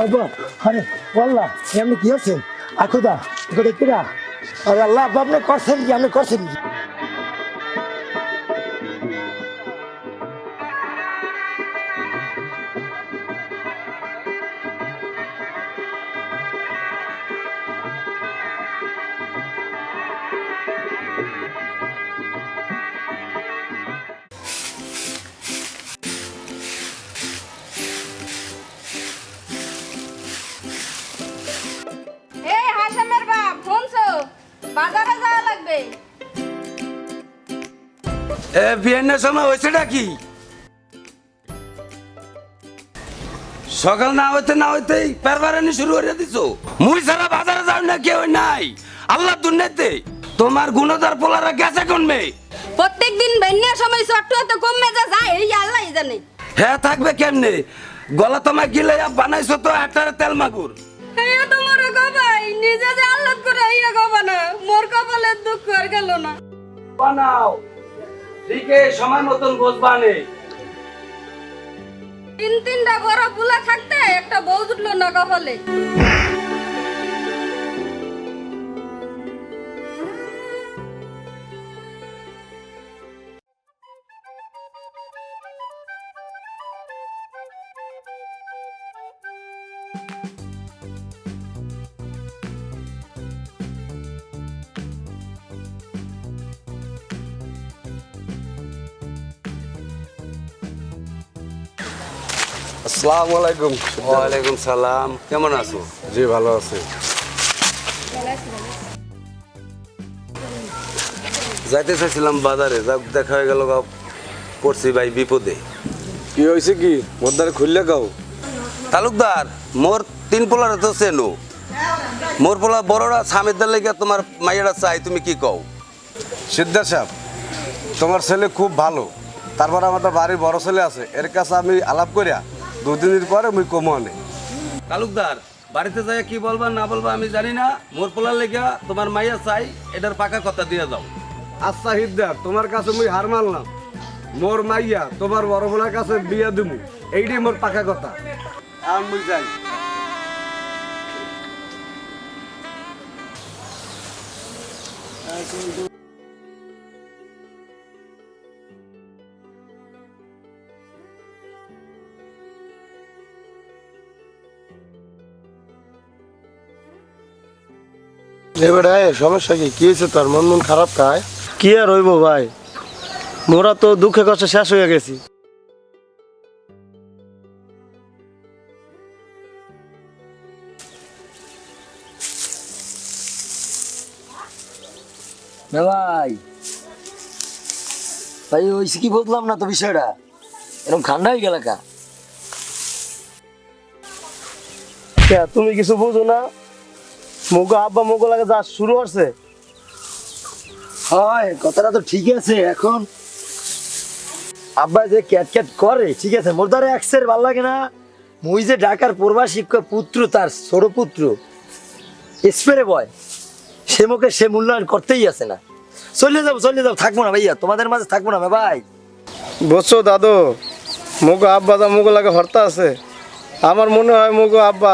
আব্বা আরে বললা এমনি কি আছেন আকুদা আকুদা কিরা আরে আল্লাহ আব্বা আপনি করছেন কি আপনি করছেন কি এই হাসামের বাপ শুনছো বাজারে যাওয়া লাগবে। বিয়ের সময় হয়েছেটা কি সকাল না হইতেই পেরবারানি শুরু করে দিছো মুই সারা বাজারে যাও না কেউ নাই আল্লাহ দুনিয়াতে তোমার গুণদার পোলারা গেছে কোনমে প্রত্যেকদিন বেন্যার সময় চট্টু এত কমে যায় এই আল্লাহই জানে। হ্যাঁ থাকবে কেমনে গলা তোমায় গিলে বানাইছো তো একটা তেল মাগুর এই তোমার গবাই নিজে যে আল্লাহ করে ইয়া গবা না মোর কপালের দুঃখ আর গেল না। বানাও ঠিকই সময় মতন গোছবানে তিনটা বড় পুলা থাকতে একটা বউ জুটলো না কপালে। আসসালামু আলাইকুম। ওয়ালাইকুম সালাম কেমন আছো জি ভালো আছি। যাইতে চাইছিলাম বাজারে যাক দেখা হয়ে গেল পড়ছি ভাই বিপদে কি হয়েছে কি মোদ্দারে খুললে গাও? তালুকদার মোর তিন পোলারে তো চেনো মোর পোলা বড়রা স্বামীদের লেগে তোমার মাইয়ারা চাই তুমি কি কও সিদ্ধার সাহেব তোমার ছেলে খুব ভালো, তারপর আমাদের বাড়ির বড় ছেলে আছে, এর কাছে আমি আলাপ করিয়া দুদিনের পরে মুই কমো আনে। তালুকদার বাড়িতে যাই কি বলবা না বলবা আমি জানি না মোর পোলার লেগে তোমার মাইয়া চাই এটার পাকা কথা দিয়ে যাও। আচ্ছা হিদ্দার তোমার কাছে মুই হার মানলাম, মোর মাইয়া তোমার বড় বোনের কাছে বিয়া দিমু, এইটাই মোর পাকা কথা। আর মুই যাই। এবারে সমস্যা কি কি হয়েছে তোর মন খারাপ খায় কি আর হইব ভাই মোরা তো দুঃখে কষ্টে শেষ হয়ে গেছি। ভাই ভাই ওইসে কি বুঝলাম না তো বিষয়টা এরকম ঠান্ডা হয়ে গেল কা তুমি কিছু বুঝো না মোগো আব্বা মোগো লাগে যা শুরু হচ্ছে। হয় কথাটা তো ঠিক আছে, এখন আব্বা যে ক্যাট ক্যাট করে ঠিক আছে মোর দ্বারা এক্সের ভাল লাগে না। মুই যে ঢাকার প্রবাসী পুত্র তার ছোট পুত্র স্প্রে বয় সে মুখে সে মূল্যায়ন করতেই আছে না। চলে যাও থাকবো না ভাইয়া তোমাদের মাঝে থাকবো না ভাই। বসো দাদু, মুগো আব্বা যা মুগো লাগে হরতা আছে, আমার মনে হয় মুগো আব্বা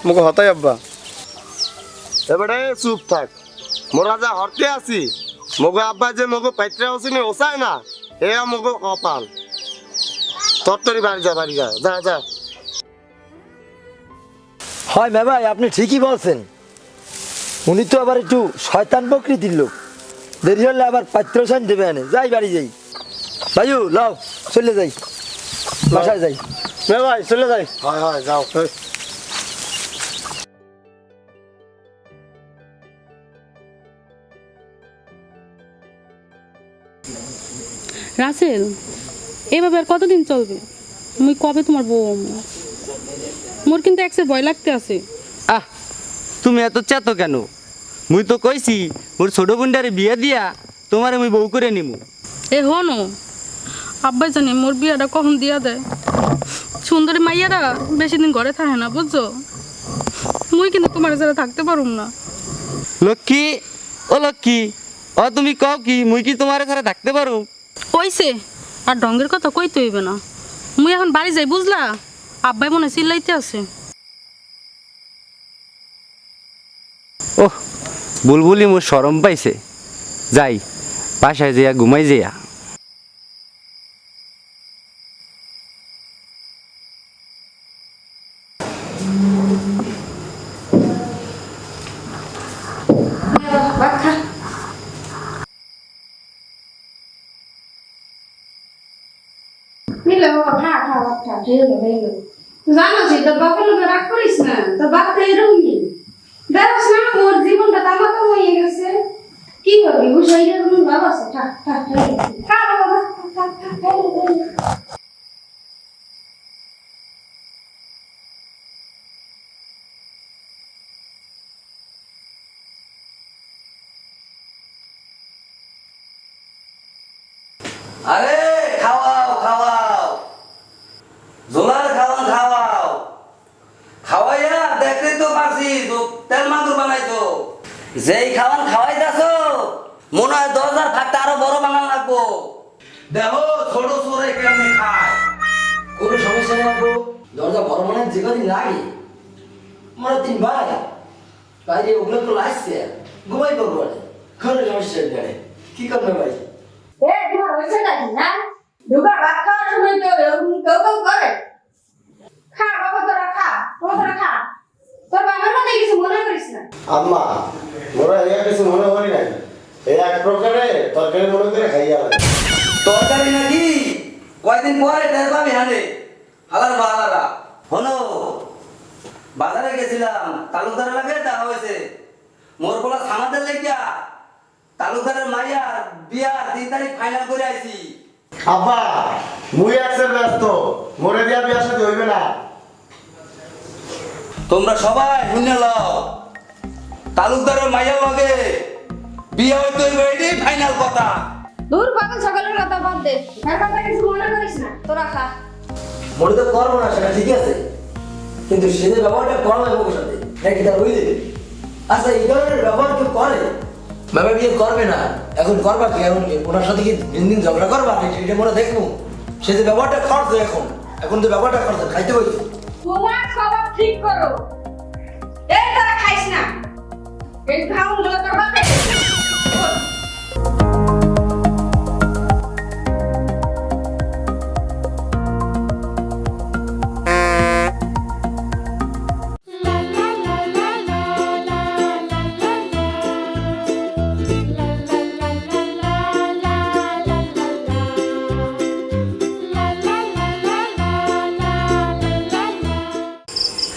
মুগো হতাই আব্বা। এবারে চুপ থাক মোরা যা হরতে আছি মগো আব্বা যে মগো পাইত্রা হসিনি ওসায় না এ মগো কপাল তত্তরি বাড়ি যা যা হয় মে ভাই আপনি ঠিকই বলছেন, উনি তো আবার একটু শয়তান প্রকৃতির লোক, দেরি হলে আবার পাত্রসান দেবে আনে যাই বাড়ি যাই ভাইউ লাও চলে যাই বাসায় যাই মে ভাই চলে যাই। হয় যাও রাসেল এভাবে আর কতদিন চলবে? মুই কবে তোমার বউ হমু? মোর কিন্তু একসের ভয় লাগতে আছে। আহ তুমি এত চেতো কেন? মুই তো কইছি মোর ছোট বোনটারে বিয়া দিয়া তোমারে মুই বউ করে নিমু। এ হনো আব্বাই জানি মোর বিয়াটা কখন দিয়া দেয়। সুন্দরী মাইয়ারা বেশি দিন ঘরে থাকে না বুঝছো, মুই কিন্তু তোমার ছাড়া থাকতে পারুম না। লক্ষ্মী ও লক্ষ্মী ও তুমি কও কি মুই কি তোমারে ছাড়া থাকতে পারো? কইছে আর ঢঙ্গের কথা কইতে হইবে না। মুই এখন বাড়ি যাই বুঝলা, আব্বাই মনে চিল্লাইতে আছে। ওহ বুলবুলি মোর শরম পাইছে, যাই বাসায় যেয়া ঘুমাই যেয়া। মিলে বাবা খা খা খা খেয়ে জানোছি তোর বাপের লোকে রাগ করিস না, তোর বাপ তো এরকমই। দেখছ না মোর জীবনটা তামাকম হয়ে গেছে, কি করবি বুঝাই কোনো লাভ আছে? খা খা খা বাবা খা খা খা। আরে খাওয়াও খাওয়াও, জোলার খাওয়ান খাওয়াও, খাওয়াইয়া দেখতে তো পারছি তেল মাদুর বানাইছো। যেই খাওয়ান খাওয়াইতাছো মনে হয় 10,000 ভাগটা আরো বড় বানান লাগবো। দেখো ছোট ছোরে কেমনে খায়। কোনো সমস্যা নেই আপু, দরজা বড় মানে যে কদিন লাগে আমরা 3 ভাই বাইরে ওগুলো তো লাগছে, ঘুমাই পড়বো কোনো সমস্যা নেই। কি করবে ভাই? তোমার হয়েছে নাকি না? দুবার ভাত খাওয়ার সময় তো এরকম কেউ কেউ করে। খা বাবা তোরা খা, তোরা খা, তোর বাবার মধ্যে কিছু মনে করিস না। আম্মা মোরা এর কিছু মনে করি নাই, এই এক প্রকারে তরকারি মনে করে খাইয়া লাগে। তরকারি নাকি কয়দিন পরে টের পাবি হানে হালার বাহালারা। হনো বাজারে গেছিলাম, তালুকদারের লাগে দেখা হয়েছে। মোর বলা সামাদের লেগিয়া তালুকদারের মাইয়ার বিয়ার 3 তারিখ ফাইনাল করে আইছি। আব্বা মুই একসের ব্যস্ত, মোরে দিয়া বিয়া সাথে হইবে না। তোমরা সবাই শুনে লও, তালুকদারের মাইয়ার লগে বিয়ে হইতে হইবে, এটাই ফাইনাল কথা। দূর পাগল ছাগলের কথা বাদ দে, এর কথা কিছু মনে করিস না, তোরা খা। মনে তো করবো না সেটা ঠিক আছে, কিন্তু সে যে ব্যবহারটা করা লাগবে ওর সাথে নাকি তার বুঝলি? আচ্ছা এই ধরনের ব্যবহার কেউ করে? বাবা বিয়ে করবে না, এখন করবা কি? এখন ওনার সাথে কি দিন দিন ঝগড়া করবা? এটা মনে দেখবো সে যে ব্যবহারটা করছে, এখন যে ব্যবহারটা করছে খাইতে হইছে। তোমার স্বভাব ঠিক করো, এই তোরা খাইস না, এই খাউন গুলো তোর বাপে।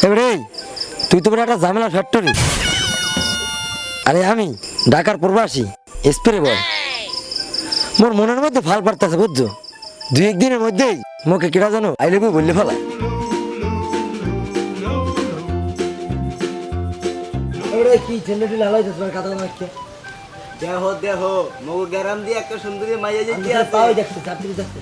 এবারে তুই তো একটা ঝামেলা ফ্যাক্টরি, আরে আমি ঢাকার প্রবাসী স্প্রে বয়। মোর মনের মধ্যে ফাল পারতেছে বুঝছো, 2-1 দিনের মধ্যেই মুখে কেটা জানো আই লাভ ইউ বললে ফেলায়। কি ছেলে টেলে হালাইছে তোমার কথা মারছে? দেহ দেহ মগু গ্যারাম দিয়ে একটা সুন্দরী মাইয়া যেতে পাওয়া যাচ্ছে চাকরি যাচ্ছে।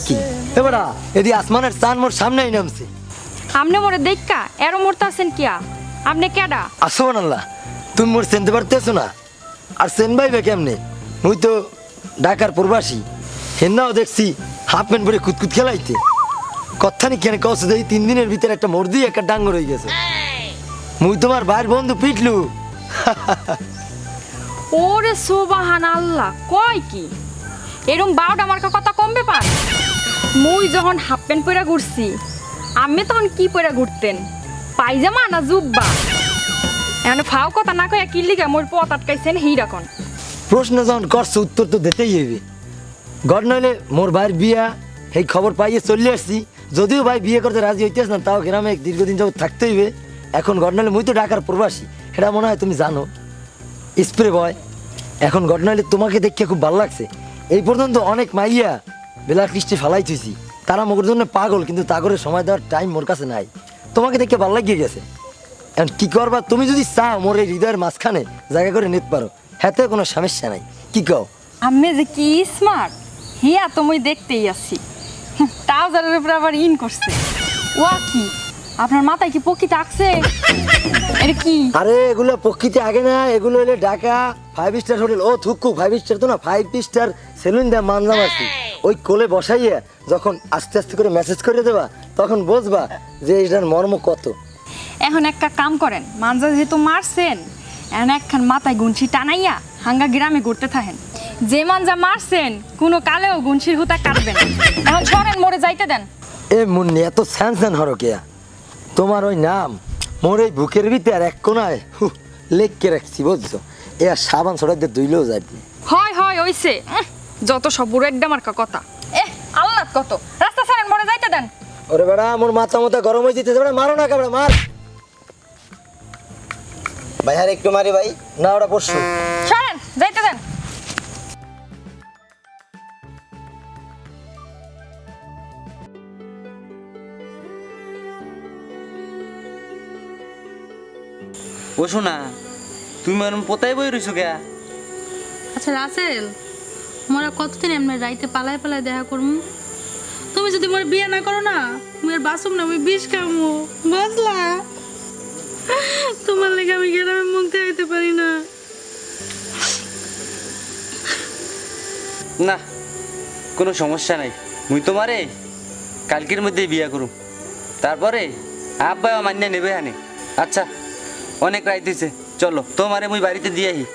কি এবারা এদি আসমানের চাঁদ মোর সামনেই নামছে। আপনি মোরে দেখা এরো মরতাছেন কিয়া? আপনি কেডা? আসমান আল্লাহ, তুমি মোর চিনতে পারতেছো না? আর চেনবাইবে কেমনে? মুই তো ঢাকার প্রবাসী, হেন্নাও দেখছি হাফ প্যান্ট পরে কুতকুত খেলাইতে। কথানি কেন কষ্ট দেই 3 দিনের ভিতরে একটা মর্দি একটা ডাঙ্গর হয়ে গেছে। মুই তোমার ভাইয়ের বন্ধু পিটলু। ওরে সুবহান আল্লাহ, কয় কি এরম বাউড আমার কথা কমবে পার? মুই যখন হাফ প্যান্ট পরে ঘুরছি, আমি তখন কি পরে ঘুরতেন? পায়জামা না জুব্বা? এখন ফাও কথা না কয়ে কি লিগা মোর পথ আটকাইছেন হেই রাখন। প্রশ্ন যখন করছো উত্তর তো দিতেই হইবে। গড় নইলে মোর ভাইয়ের বিয়া এই খবর পাইয়ে চলে আসছি। যদিও ভাই বিয়ে করতে রাজি হইতেছ না, তাও গ্রামে দীর্ঘদিন যাবত থাকতে হইবে। এখন গড় নইলে মুই তো ঢাকার প্রবাসী, সেটা মনে হয় তুমি জানো। স্প্রে বয় এখন গড় নইলে তোমাকে দেখে খুব ভালো লাগছে। এই পর্যন্ত অনেক মাইয়া বেলা কৃষ্টি ফালাই থুইছি, তারা মোর জন্য পাগল, কিন্তু তাগরের সময় দেওয়ার টাইম মোর কাছে নাই। তোমাকে দেখে ভালো লাগিয়ে গেছে। এখন কি করবা? তুমি যদি চাও মোর এই হৃদয়ের মাঝখানে জায়গা করে নিতে পারো, হাতে কোনো সমস্যা নাই কি কও? আমি যে কি স্মার্ট হিয়া তো মুই দেখতেই আছি ট্রাউজারের উপরে আবার ইন করছে। ওয়া কি আপনার মাথায় কি পক্ষী থাকছে? এটা কি? আরে এগুলো প্রকৃতি আগে না, এগুলো হলে ঢাকা 5 স্টার হোটেল। ও থুকু 5 স্টার তো না, 5 স্টার সেলুন দেয়া মানলাম আর কি। ওই কোলে বসাইয়া যখন আস্তে আস্তে করে মেসেজ করে দেবা তখন বুঝবা যে এটার মর্ম কত। এখন একটা কাম করেন, মানজা যেহেতু মারছেন এখন একখান মাথায় গুনছি টানাইয়া হাঙ্গা গ্রামে ঘুরতে থাকেন। যে মানজা মারছেন কোনো কালেও গুনছির হুতা কাটবে না। এখন ছড়েন মোড়ে যাইতে দেন। এ মুন্নি এত স্যানস্যান হরকিয়া, তোমার ওই নাম মোর এই বুকের ভিতরে আর এক কোনায় লেখকে রাখছি বুঝছো। এ আর সাবান ছড়া দিয়ে ধুইলেও যাবে। হয় হয় ওইছে যত সব বুড়ো একটা মার্কা কথা। আল্লাহ কত রাস্তা ছাড়েন মোড়ে যাইতে দেন। ওরে বেড়া মোর মাথা মতো গরম হয়ে যেতে বেড়া, মারো না কাবড়া মার। ভাই আর একটু মারি ভাই, না ওটা পরশু। ছড়েন যাইতে দেন। ও শোনা, তুমি এরকম পোতাই বই রইছো কে? আচ্ছা রাসেল, মোরা কতদিন এমনি রাইতে পালায় পালায় দেখা করবো? তুমি যদি মোর বিয়ে না করো না মুই আর বাসুম না, আমি বিষ খামো বুঝলা? তোমার লেগে আমি গ্রামে মুক্তি হইতে পারি না। না কোনো সমস্যা নাই, মুই তোমারে কালকের মধ্যে বিয়া করুম, তারপরে আব্বা মান্য নেবে হানে। আচ্ছা অনেক রাত হয়েছে, চলো তোমারে মুই বাড়িতে দিয়ে আহি।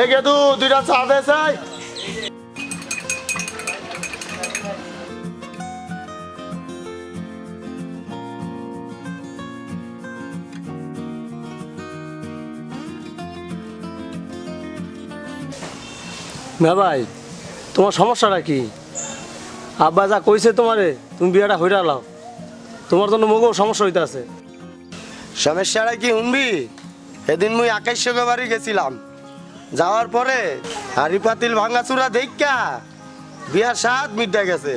এই গেদু দুইটা চা দে চাই। না ভাই, তোমার সমস্যাটা কি? আব্বা যা কইছে তোমারে তুমি বিয়েটা হইরা লাও, তোমার জন্য মগও সমস্যা হইতে আছে। সমস্যাটা কি শুনবি? সেদিন মুই আকাশকে বাড়ি গেছিলাম, যাওয়ার পরে হাড়ি পাতিল ভাঙা চূড়া দেখা বিয়ার স্বাদ মিটে গেছে।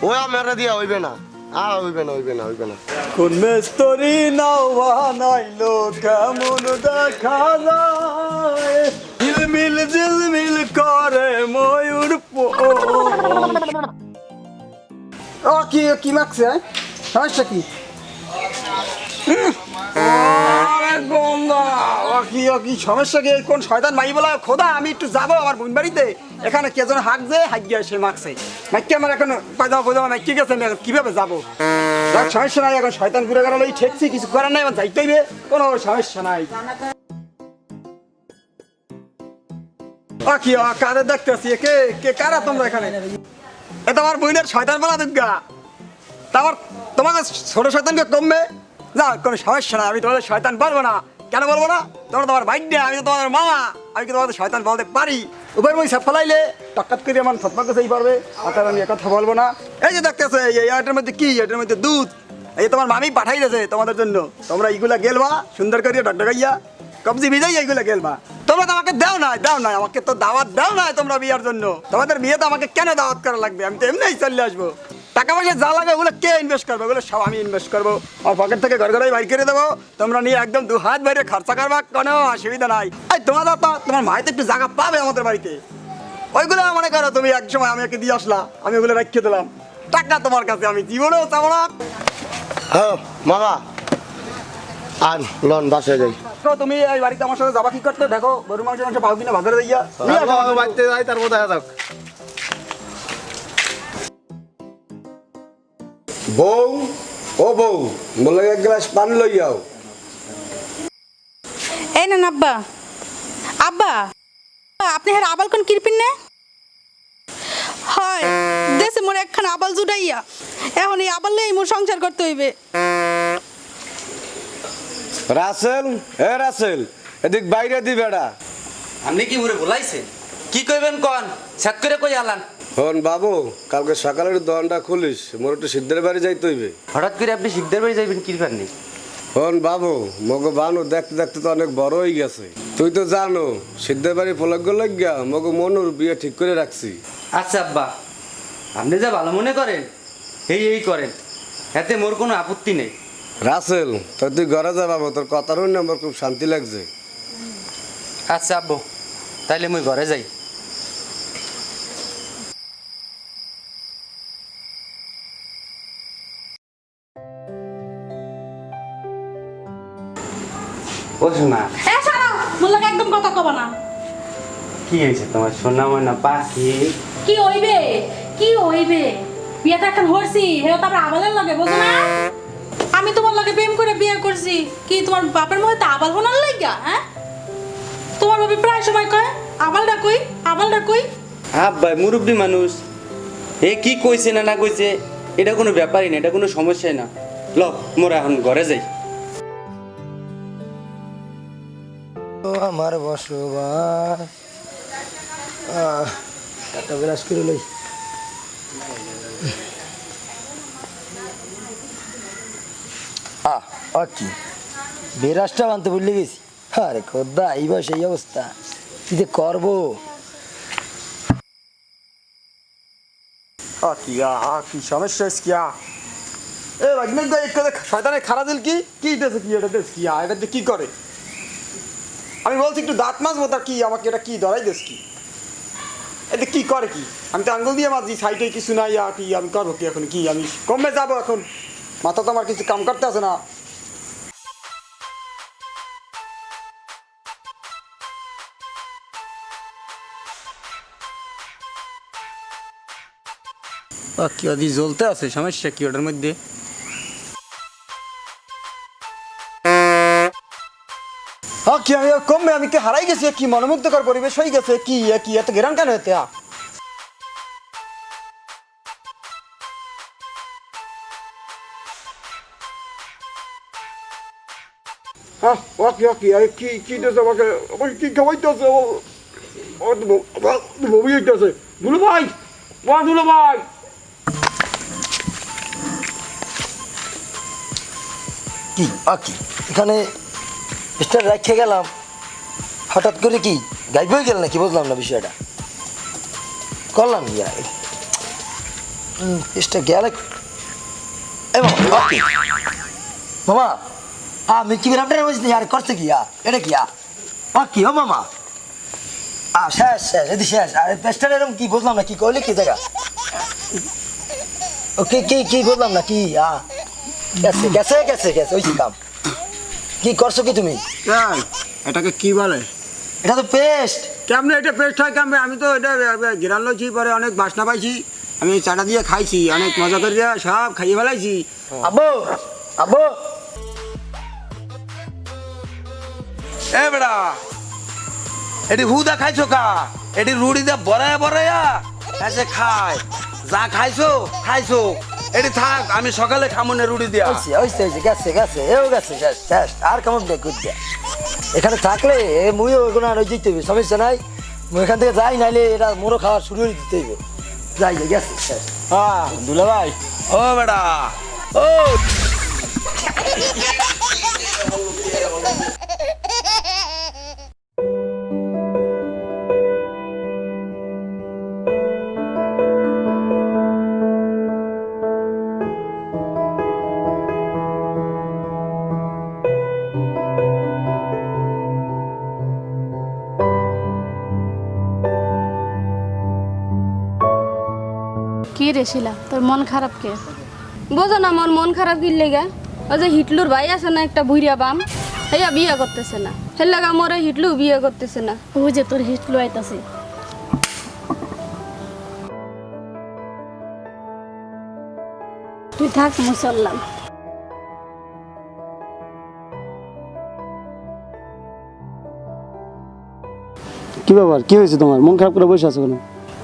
ও মেরে দিয়া হইবে না, আর হইবে না হইবে না হইবে না। কোন মেস্তরি নাও বানাইলো কেমন দেখা যায়, ঝিলমিল ঝিলমিল করে ময়ূর ও কি কি মাগছে? সমস্যা কি? কি সমস্যা কি? কোন শয়তান মাই বলা খোদা, আমি একটু যাবো আমার বোন বাড়িতে, এখানে কে যেন হাঁক যে হাঁক গিয়ে সে মাগছে মাইকে আমার এখন পায়জামা পায়জামা মাইকে গেছে, আমি এখন কিভাবে যাবো? সমস্যা নাই, এখন শয়তান ঘুরে গেল ঠেকছি, কিছু করার নাই, আমার যাইতে হইবে, কোনো সমস্যা নাই। কি কারে দেখতেছি? কে কে কারা তোমরা এখানে? এ তোমার বোনের শয়তান বলা দুর্গা, তারপর তোমাদের ছোট শয়তানকে কমবে যা, কোনো সমস্যা না, আমি তোমাদের শয়তান বলবো না। কেন বলবো না? তোমরা তোমার বাইক দিয়ে, আমি তো তোমাদের মামা, আমি কি তোমাদের শয়তান বলতে পারি? উপর মই সব ফেলাইলে টক্কাত করে আমার ফতমা কাছেই পারবে, অতএব আমি কথা বলবো না। এই যে দেখতেছে এটার মধ্যে কি? এটার মধ্যে দুধ, এই তোমার মামি পাঠাই দিয়েছে তোমাদের জন্য, তোমরা এইগুলা গেলবা সুন্দর করিয়া ডকডকাইয়া কবজি ভিজাই এইগুলা গেলবা। তোমরা তো আমাকে দাও নাই, আমাকে তো দাওয়াত দাও নাই তোমরা বিয়ার জন্য। তোমাদের বিয়ে তো আমাকে কেন দাওয়াত করা লাগবে? আমি তো এমনিই চলে আসবো। টাকা পয়সা যা লাগে ওগুলো কে ইনভেস্ট করবে? ওগুলো সব আমি ইনভেস্ট করবো, আমার পকেট থেকে ঘর ঘরে বাইর করে দেবো, তোমরা নিয়ে একদম 2 হাত বাইরে খরচা করবা, কোনো অসুবিধা নাই। এই তোমাদের তো তোমার মায়ের একটু জায়গা পাবে আমাদের বাড়িতে, ওইগুলো মনে করো তুমি এক সময় আমাকে দিয়ে আসলা, আমি ওগুলো রেখে দিলাম, টাকা তোমার কাছে আমি জীবনেও চাবো না। হ্যাঁ মামা আর লন বাসে যাই। তুমি এই বাড়িতে আমার সাথে যাবা কি করতে? দেখো গরু মাংস পাও কিনা বাজারে যাইয়া বাড়িতে যাই, তারপর দেখা যাক। বউ, ও বউ, বলে এক গ্লাস পানি লইয়াও। এই না আব্বা, আব্বা আপনি হ্যাঁ আবাল কোন কিরপিন না হয় দেশে মোর একখান আবাল জুটাইয়া, এখন এই আবাল নেই মোর সংসার করতে হইবে। রাসেল, এ রাসেল, এদিক বাইরে দি বেড়া। আপনি কি মোরে বলাইছে? কি কইবেন কন, সেট করে কই আলান। হন বাবু, কালকে সকালে একটু দোকানটা খুলিস, মোর একটু সিদ্ধের বাড়ি যাইতে হইবে। হঠাৎ করে আপনি শিকদার বাড়ি যাইবেন কি কারণে? হন বাবু মগো বানু দেখতে দেখতে তো অনেক বড় হয়ে গেছে। তুই তো জানো সিদ্ধের বাড়ি পলগ্য লাগিয়া মগো মনুর বিয়ে ঠিক করে রাখছি। আচ্ছা আব্বা, আপনি যা ভালো মনে করেন এই করেন, এতে মোর কোনো আপত্তি নেই। রাসেল তো তুই ঘরে যা বাবু, তোর কথা শুনে আমার খুব শান্তি লাগছে। আচ্ছা আব্বু, তাইলে মুই ঘরে যাই। ও শোনা, এ ছাড়ো, মোর লাগে একদম কথা কবা না। কি হয়েছে তোমার সোনা ময়না পাখি? কি হইবে কি হইবে, বিয়েটা এখন হরছি হেও তারপর আবালের লাগে, বুঝো না? আমি তোমার লাগে প্রেম করে বিয়ে করছি, কি তোমার বাপের মধ্যে তো আবাল হনার লাগা? হ্যাঁ, তোমার বাপে প্রায় সময় কয় আবালটা কই আবালটা কই। আব্বা মুরব্বী মানুষ, এ কি কইছে না না কইছে এটা কোনো ব্যাপারই না, এটা কোনো সমস্যাই না। ল মোরা এখন ঘরে যাই। আমার বসবাস একটা বিরাজ করে লই। কি বিরাজটা বানতে ভুলে গেছি। আরে খোদা এই বয়সে এই অবস্থা কি যে করবো। কি সমস্যা কিয়া এ রাজনীত শয়তানের খারা দিল কি দেশে কি এটা দেশ কিয়া এটা দিয়ে কি করে? আমি বলছি একটু দাঁত মাজবো, তার কি আমাকে এটা কি ধরাই দেশ কি এটা কি করে কি? আমি তো আঙ্গুল দিয়ে মাঝি সাইডে কিছু নাই, কি আমি করবো কি এখন? কি আমি কমে যাবো এখন? মাথা তো আমার কিছু কাম করতে আছে না। কি আদি জ্বলতে আছে, সমস্যা কি ওটার মধ্যে? কি আমি কমবে, আমি কি হারাই গেছি? কি মনোমুগ্ধকর পরিবেশ হয়ে গেছে? কি কি এত গেরান কেন এতে? কি দেশ আমাকে কি খাওয়াইতেছে? বমি হইতেছে। দুলু ভাই, দুলু ভাই, কি কি এখানে স্টার রেখে গেলাম, হঠাৎ করে কি গাইব হয়ে গেল নাকি? বুঝলাম না বিষয়টা। করলাম ইয়া স্টার গেলে মামা আমি কি আপনার বুঝলি আর করছে কি এটা কি কি ও মামা শেষ শেষ এদি শেষ। আর পেস্টার এরকম কি বুঝলাম না, কি করলে কি জায়গা ওকে কি কি বুঝলাম না কি গেছে গেছে গেছে গেছে ওই কাম কি করছো কি তুমি? এটাকে কি বলে? এটা তো পেস্ট। কেমন এটা পেস্ট হয় কেমন? আমি তো এটা গিরান লইছি, পরে অনেক বাসনা পাইছি, আমি চাটা দিয়ে খাইছি, অনেক মজা করে সব খাইয়ে ফেলাইছি। আব্বু আব্বু এ বেড়া, এটি হুদা খাইছো কা? এটি রুড়ি দা বড়ায়া বড়ায়া এসে খায়। যা খাইছো খাইছো, এটি থাক, আমি সকালে খামনে রুড়ি দিয়া। গেছে গেছে এও গেছে শেষ শেষ। আর কেমন করতে এখানে থাকলে মুইও ওগুলো আর যেতে হবে, সমস্যা নাই। মুই এখান থেকে যাই, নাইলে এটা মোরও খাওয়ার শুরু করে দিতে হইবে। যাই গেছে শেষ। দুলা ভাই, ও বেড়া ও কি রে শিলা, তোর মন খারাপ কে? বোঝো না আমার মন খারাপ কি লেগে? ওই যে হিটলুর ভাই আছে না একটা বুড়িয়া বাম, হেয়া বিয়ে করতেছে না, হের লাগা মোরে হিটলু বিয়ে করতেছে না। ওই যে তোর হিটলু আইতাছে। তুই থাক, মুসল্লাম। কি ব্যাপার? কি হয়েছে তোমার? মন খারাপ করে বসে আছো কেন?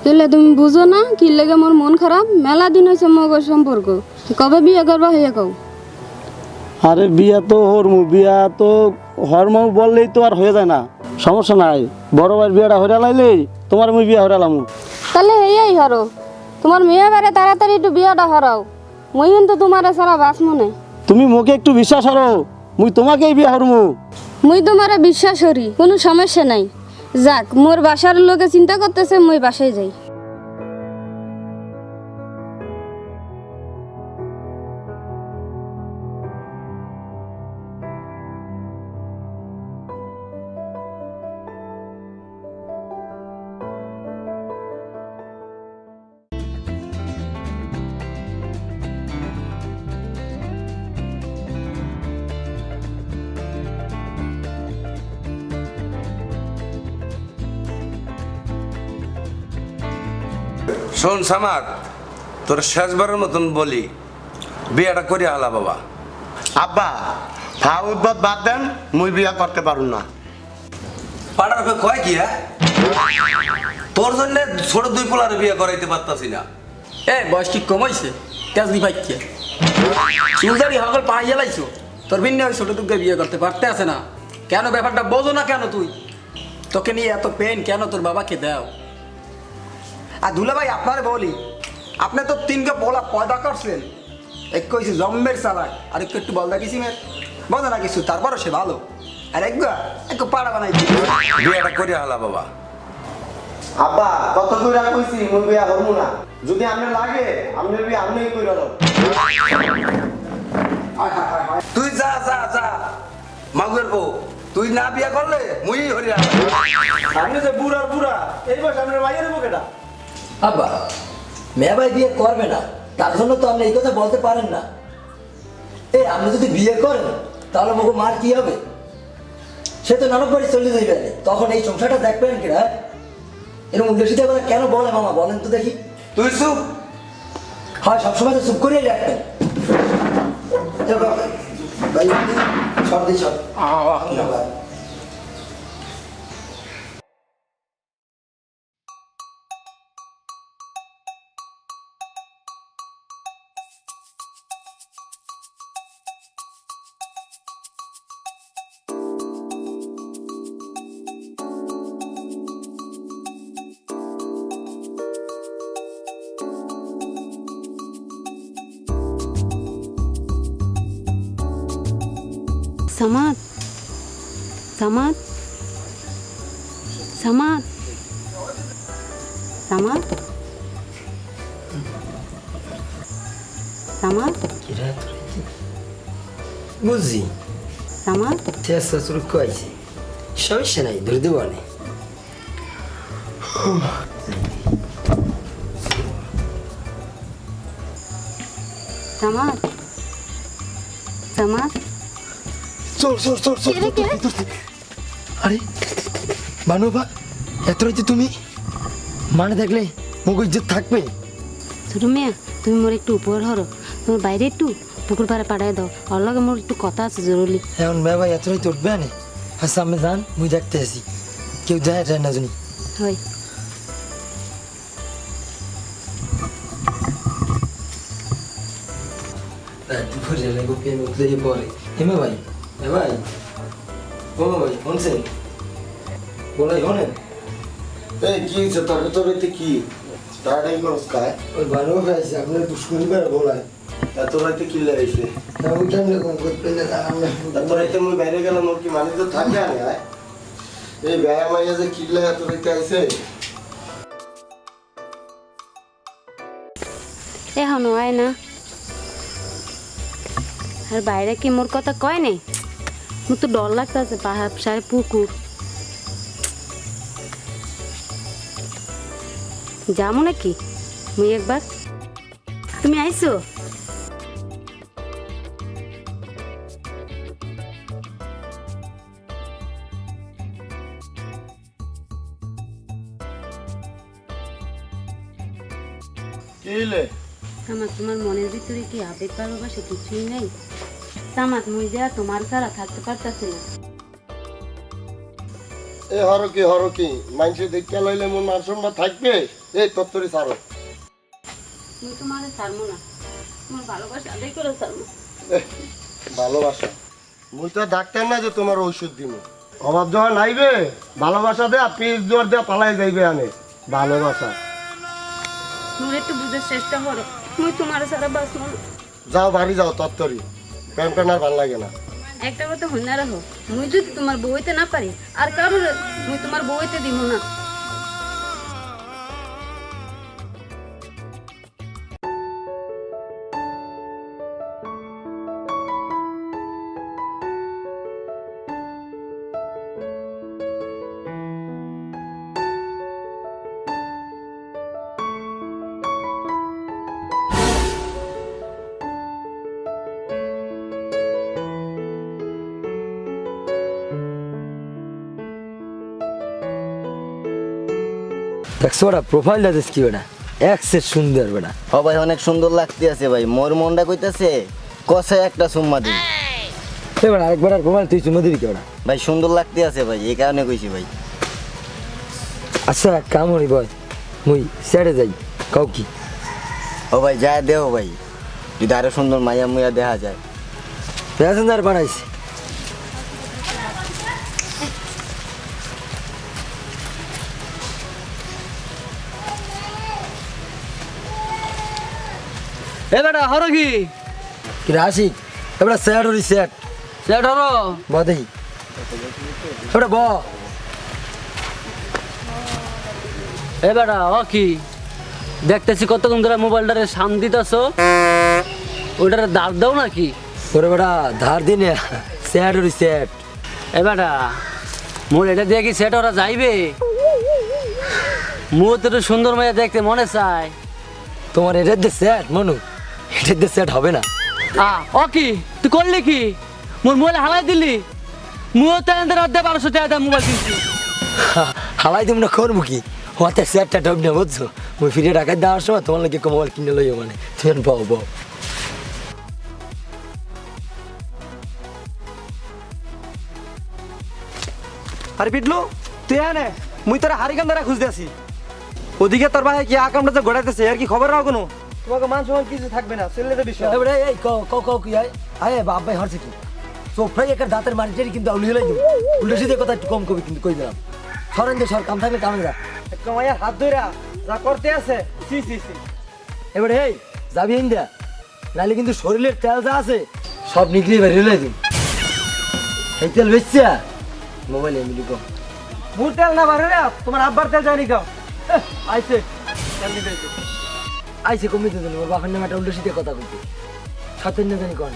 তাহলে তুমি বুঝো না কি লেগে মোর মন খারাপ? মেলা দিন হয়েছে মগর সম্পর্ক, কবে বিয়ে করবা হইয়া কও? আরে বিয়া তো হরমু, বিয়া তো হরমু বললেই তো আর হয়ে যায় না, সমস্যা নাই। বড় ভাইয়ের বিয়াটা হইরা লাইলেই তোমার মুই বিয়া হইরালাম। তাহলে হেয়াই হরো, তোমার মেয়ে বারে তাড়াতাড়ি একটু বিয়েটা হরাও। মুই কিন্তু তোমার সারা বাস মনে। তুমি মুখে একটু বিশ্বাস হরো, মুই তোমাকেই বিয়া হরমু। মুই তোমারে বিশ্বাস করি, কোনো সমস্যা নাই। যাক, মোর বাসার লোকে চিন্তা করতেছে, মুই বাসায় যাই। শোন সামাদ, তোর শেষবারের মতন বলি, বিয়েটা করে আলা বাবা। আব্বা ফাউ উদ্বাদ বাদ দেন, মুই বিয়া করতে পারুম না। পাড়ার ওকে কয় কি হ্যাঁ? তোর জন্য ছোট 2 পোলারে বিয়ে করাইতে পারতাছি না। এ বয়স কি কমাইছে? তেজনি ভাইকে চুলদারি হগল পাড়াই জ্বালাইছো, তোর ভিন্ন ওই ছোট দুর্গে বিয়ে করতে পারতে আছে না কেন? ব্যাপারটা বোঝো না কেন? তুই তোকে নিয়ে এত পেন কেন তোর বাবাকে দাও? আর দুলা ভাই আপনারে বলি, আপনি তো 3কে পোলা পয়দা করছেন, এক কইছি জম্মের চালাক, আর একটু বল দেখিস মেয়ের বোঝে না কিছু, তারপরও সে ভালো। আর একটু পাড়া বানাই বিয়েটা করে আলা বাবা। আব্বা কত কইরা কইছি মুই বিয়া হরমু না। যদি আপনি লাগে আপনি বিয়া আপনিই কইরা দাও। তুই যা যা যা মাগুয়ের বউ, তুই না বিয়ে করলে মুই হরিয়া। আপনি যে বুড়ার বুড়া, এই বয়স আপনার মাইয়ের মুখেটা। আব্বা, মেয়ে ভাই বিয়ে করবে না, তার জন্য তো আপনি এই কথা বলতে পারেন না। এই আপনি যদি বিয়ে করেন তাহলে মোকে মার কি হবে? সে তো নানক বাড়ি চলে যাইবে, তখন এই সংসারটা দেখবেন কিনা? এরকম উল্লেখিত কথা কেন বলে মামা, বলেন তো দেখি। তুই চুপ। হয় সবসময় তো চুপ করেই রাখবেন। ভাই সব দিই সব। সামাদ, সামাদ, সামাদ, সামাদ, সামাদ, বুঝছি, সামাদ, চেষ্টা শুরু করেছি, সমস্যা নাই, ধরে দেবো অনেক। সামাদ, সামাদ। চল চল চল চল। আরে বানুবা, এত রাইতে তুমি? মানে দেখলে মুখ ইজ্জত থাকবে? ছোট মেয়া, তুমি মোর একটু উপর হরো, তোমার বাইরে একটু পুকুর পাড়ে পাঠাই দাও, ওর লগে মোর একটু কথা আছে জরুরি। এখন মেয়ে ভাই এত রাইতে উঠবে না? আচ্ছা আমি যান, মুই দেখতে আসি, কেউ যায় না জানি। হয় দুপুরে গোপিয়ান উঠলে পরে হেমে ভাই, হে ভাই, ও ভাই শুনছেন? বলাই শোনেন, এই কি হইছে তোর ভিতরে কি? তাড়াতাড়ি করস কায়? ওই বানু খাইছে আপনার দুষ্কর্মি করে বলাই। এত রাতে কি লাগাইছে? না ওই টাইমে কোন করতে না আমরা। এত রাতে মুই বাইরে গেলাম, ওর কি মানে তো থাকে আনে আয়? এই বেয়া মাইয়া যে কিল্লা এত রাতে আইছে? এখন হয় না, আর বাইরে কি মোর কথা কয় নাই? মোর তো ডর লাগতেছে, পাহাড় সারে পুকুর যাবো নাকি মুই একবার? তুমি আইছো? কিলে? আমার তোমার মনের ভিতরে কি আবেগ ভালোবাসা কিছুই নেই? তামাক মুই যা তোমার ছাড়া থাকতে পারতাছি না। এ হরো কি মাইনসে দেখতে লইলে মোর মান সম্মান থাকবে? এই তত্তরি ছাড়ো। মুই তোমারে ছাড়বো না, তোমার ভালোবাসা আদায় করে ছাড়বো। ভালোবাসা? মুই তো ডাক্তার না যে তোমার ঔষধ দিব। অভাব যখন আইবে ভালোবাসা দে, আর পিস জোর দিয়ে পালাই যাইবে আনে। ভালোবাসা মোর একটু বুঝার চেষ্টা করো, মুই তোমার ছাড়া বাঁচবো না। যাও বাড়ি যাও তত্তরি, প্যান প্যান আর ভাল লাগে না। একটা কথা হইনা রাখো, মুই যদি তোমার বউ হইতে না পারি আর কারোর মুই তোমার বউ হইতে দিব না। দেখছো ওটা প্রোফাইলটা দেখ কি বেটা এক্সের সুন্দর বেটা। ও ভাই অনেক সুন্দর লাগতে আছে ভাই, মোর মনটা কইতাছে কষায় একটা চুম্মা দিই। এবার আরেকবার আর প্রোফাইল তুই চুমা দিবি কেবড়া? ভাই সুন্দর লাগতে আছে ভাই, এই কারণে কইছি ভাই। আচ্ছা কাম হরি বয়, মুই স্যারে যাই কাউ কি? ও ভাই যায় দেও ভাই, যদি আরো সুন্দর মাইয়া মুইয়া দেখা যায়। প্যাসেঞ্জার বানাইছি। এ বেটা হরো কি কি রাশিক এবার স্যার হরি স্যার সেট হরো বদেই এবার ব এ বেটা ও কি দেখতেছি কতক্ষণ ধরে মোবাইলটারে শান দিতেছ, ওইটারে দাঁড় দাও নাকি? ওরে বেটা ধার দিনে স্যার হরি স্যার। এ বেটা মোর এটা দিয়ে কি সেট ওরা যাইবে? মুখ তো একটু সুন্দর মেয়ে দেখতে মনে চায়। তোমার এটার দিয়ে স্যার মনু, এটার দিয়ে স্যার হবে না। ও কি তুই করলি কি? মোর মোবাইল হালাই দিলি? মুও তো এদের অর্ধে 1200 টাকা মোবাইল কিনছি। হালাই তুমি না করবো কি? হতে স্যারটা ঢোক না বুঝছো, মুই ফিরে টাকা দেওয়ার সময় তোমার লাগে মোবাইল কিনে লইও মানে তুমি পাও পাও। আরে পিটলু তুই আনে, মুই তোরা হারিকান দ্বারা খুঁজতে আসি। ওদিকে তোর ভাই কি আকামটা যে গড়াইতেছে আর কি খবর নাও কোনো? তোমাকে মান সম্মান কিছু থাকবে না, ছেলেদের বিষয়। এবারে এই কও কও কও কি আয় বাপ ভাই হরছে কি চোফরাই একটা দাঁতের মারিটারি কিন্তু আউলি হলাই দেবো। উল্টো সিধে কথা একটু কম কবি কিন্তু কই দিলাম। সরেন দে সর, কাম থাকলে কামে যা। একটা মাইয়ার হাত ধইরা যা করতে আছে সি সি সি। এবারে এই যাবি ইন্ডিয়া, নাহলে কিন্তু শরীরের তেল যা আছে সব নিকলি বের হলাই দিন। এই তেল বেচছে মোবাইলে মিলি কম। মুর তেল না বারে রে, তোমার আব্বার তেল জানি গাও। আইছে তেল নিতে আইছে। আইসে কমিতে দিন ওর বাপের নামে একটা উল্টো সিধে কথা কইতে সাথে না জানি কন।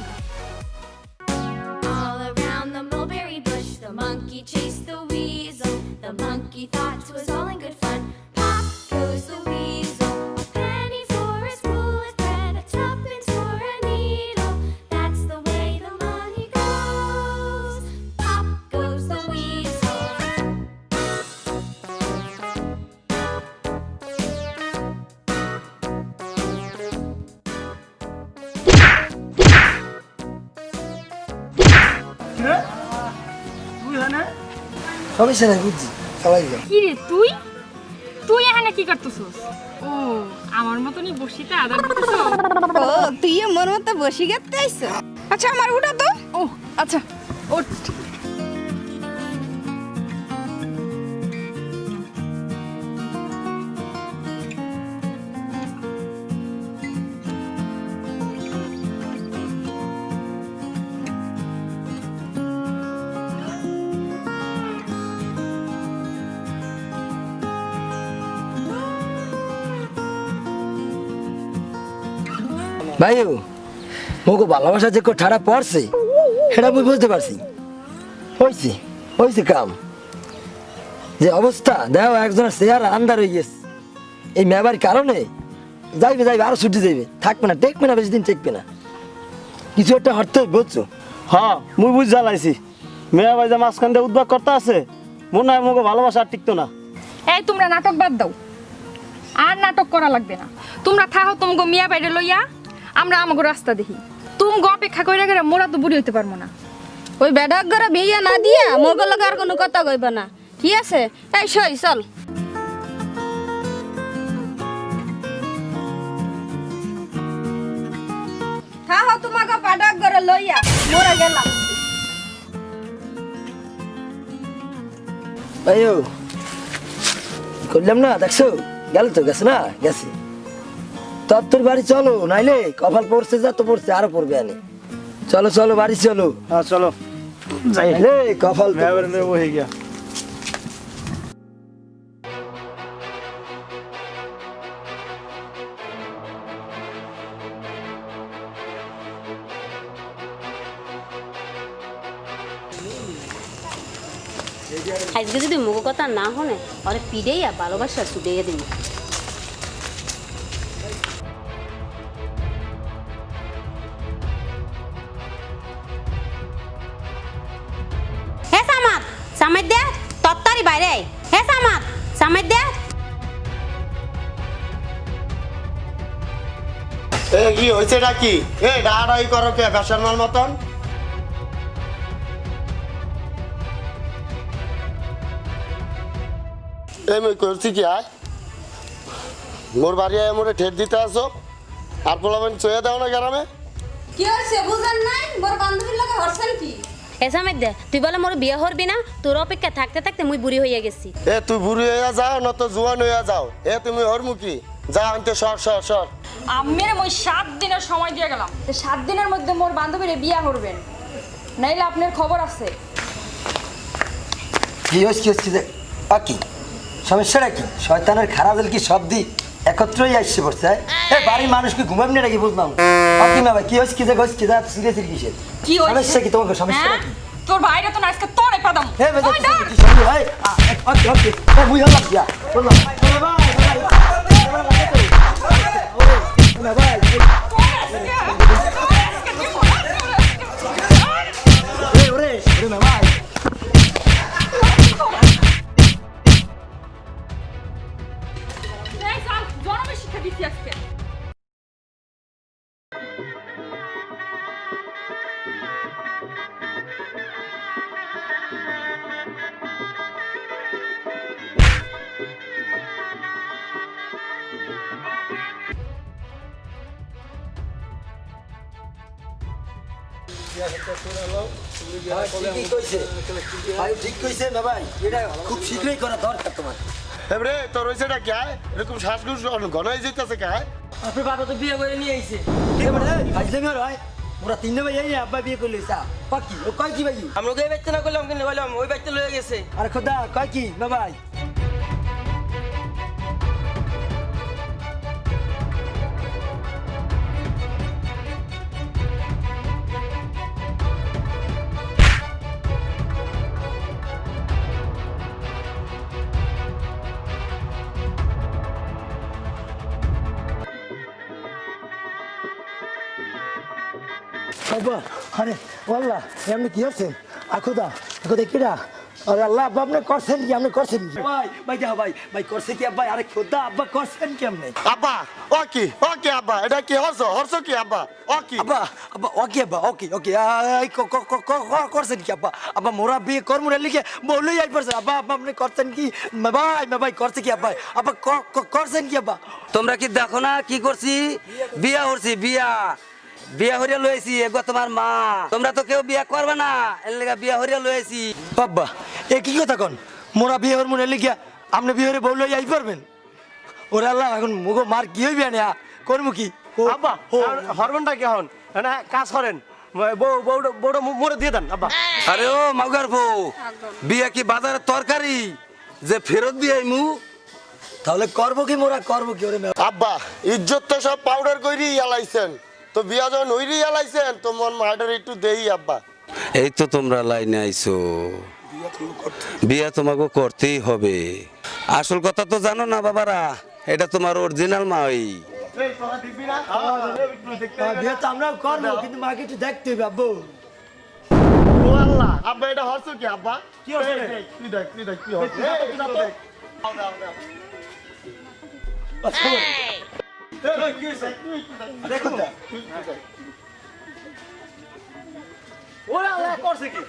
All around the mulberry bush, the monkey chased the weasel. The monkey thought 'twas all in good fun. Pop goes the weasel, a penny for a spool of thread, a tuppence for a needle. That's the way the money goes. Pop goes the weasel. সমস্যা নাই বুঝছি সবাই যাও। কি রে তুই তুই এখানে কি করতেছস? ও আমার মতনই বসিতে আদর দিতেছ? ও তুই মোর মতো বসি গেতে আইছো? আচ্ছা আমার উঠা তো। ও আচ্ছা ওঠ। ভাইও মোকে ভালোবাসা যে ঠাড়া পড়ছে সেটা আমি বুঝতে পারছি। হয়েছে হয়েছে কাম, যে অবস্থা দেখো একজনের চেহারা আন্দার হয়ে গেছে এই মেবার কারণে। যাইবে যাইবে আরো ছুটি যাইবে, থাকবে না টেকবে না, বেশি দিন টেকবে না। কিছু একটা হরতে বুঝছো? হ্যাঁ মুই বুঝ জ্বালাইছি, মেয়া ভাই যে মাঝখান দিয়ে উদ্যোগ করতে আছে, মনে হয় মোকে ভালোবাসা আর টিকতো না। এই তোমরা নাটক বাদ দাও, আর নাটক করা লাগবে না। তোমরা থাকো তুমগো মিয়া বাইরে লইয়া, আমরা আমাগো রাস্তা দেখি। তুমগো অপেক্ষা কইরা গেলে মোরা তো বুড়ি হইতে পারবো না। ওই বেডক ঘরে বিয়া না দিয়া মোর লগে আর কোনো কথা কইবা না, ঠিক আছে? এই সই চল। থাকো তোমাকে বেডক ঘরে লইয়া মোরা গেলাম। ভাইও করলাম না, দেখছো গেল তো, গেছে না গেছে। তোর বাড়ি চলো, নাইলে কপাল পড়ছে যা তো পড়ছে আরো পড়বে আনে। চলো চলো বাড়ি চলো। হ্যাঁ চলো। যাই রে কপাল তো। এবারে নেবো হয়ে গিয়া আজকে যদি মুখ কথা না হনে আরে পিড়েই আর ভালোবাসা ছুটিয়ে দিন হে সামাদ সামাদ দে তত্তারি বাইরে আয়। হে সামাদ সামাদ দে এ কি হয়েছে এটা কি এ ডাড়াই করো কে বেসার মাল মতন এই মই করছি কি আয় মোর বাড়ি আয় মোরে ঠেট দিতে আসো আর পোলাবেন চয়ে দাও না গ্রামে কি হইছে বুঝেন নাই মোর বান্ধবীর লগে হরছেন কি হে সামাদ দে তুই বলে মোর বিয়ে হরবি না তোর অপেক্ষা থাকতে থাকতে মুই বুড়ি হইয়া গেছি এ তুই বুড়ি হইয়া যাও না তো জুয়ান হইয়া যাও এ তুমি হরমুখী যা আনতে সর সর সর আম্মের মই 7 দিনের সময় দিয়ে গেলাম 7 দিনের মধ্যে মোর বান্ধবীর বিয়া করবেন নাইলে আপনার খবর আছে কি হচ্ছে যে কি সমস্যাটা কি শয়তানের খারাপ কি সব দি একত্রই আসছে পড়ছে এই বাড়ির মানুষ কি ঘুমাবি না নাকি বুঝলাম কি না ভাই কি হচ্ছে কি যা সিরিয়াস কিসের কি হইছে? সমস্যা কি তোমার সমস্যাটা হ্যাঁ? কি তোর ভাইরা তো আজকে তোরে পাদাম হে বেজা ওই দাঁড়। কি সমস্যা ভাই ওকে ওকে মুই হলাম কি বললাম ভাই ওরে না ভাই এই সাল জনমে শিক্ষা দিছি আজকে ঠিক কইছে না ভাই এটা খুব শীঘ্রই করা দরকার তোমার এবারে তোর হয়েছে এটা কি আয় এরকম শ্বাসগুলো ঘন হয়ে যেতেছে কে আয় আপনার বাবা তো বিয়ে করে নিয়ে আইছে ফাইজলামি আর হয় ওরা তিনটে ভাই এই আব্বা বিয়ে করলে পাকি ও কয় কি ভাই আমরা ওই বাচ্চা না করলাম কিন্তু বললাম ওই বাচ্চা লয়ে গেছে আর খোদা কয় কি না ভাই আব্বা আরে ওয়াল্লাহ এমনি কি হচ্ছেন আখুদা আখুদা কিরা আরে আল্লাহ আব্বা আপনি করছেন কি আপনি করছেন কি ভাই ভাই যা ভাই ভাই করছে কি আব্বা আরে খোদা আব্বা করছেন কি আপনি আব্বা ওকে আব্বা এটা কি হরছ কি আব্বা ওকে আব্বা আব্বা ওকে আব্বা ওকে ওকে করছেন কি আব্বা আব্বা মোরা বিয়ে করমু না লিখে বললেই আই পড়ছে আব্বা আব্বা আপনি করছেন কি ভাই করছে কি আব্বা আব্বা করছেন কি আব্বা তোমরা কি দেখো না কি করছি বিয়া করছি বিয়া হরিয়া লয়েছি এগো তোমার মা তোমরা তো কেউ বিয়া করবে না এর লেগে বিয়া হরিয়া লয়েছি বাব্বা এ কি কথা কন মোরা বিয়ে হর মনে লিখিয়া আপনি বিয়ে হরে বললেই আই পারবেন ওরে আল্লাহ এখন মুগো মার কি হইবে না করমু কি আব্বা হরমোনটা কি হন না কাজ করেন বউটা মোরে দিয়ে দেন আব্বা আরে ও মাউগার বউ বিয়া কি বাজারের তরকারি যে ফেরত দিয়ে আইমু তাহলে করবো কি মোরা করবো কি ওরে আব্বা ইজ্জত তো সব পাউডার কইরি ইয়ালাইছেন তো বিয়া যখন হইরি ইয়ালাইছেন তো মন মাটার একটু দেই আব্বা এই তো তোমরা লাইনে আইছো বিয়া তোমাকে করতেই হবে আসল কথা তো জানো না বাবারা এটা তোমার অরিজিনাল মা ওই বিয়ে তো আমরাও করবো কিন্তু মাকে একটু দেখতে হবে আব্বু ও আল্লাহ আব্বা এটা হরছ কি আব্বা কি হচ্ছে তুই দেখ কি হচ্ছে দেখো ওরা করছে কি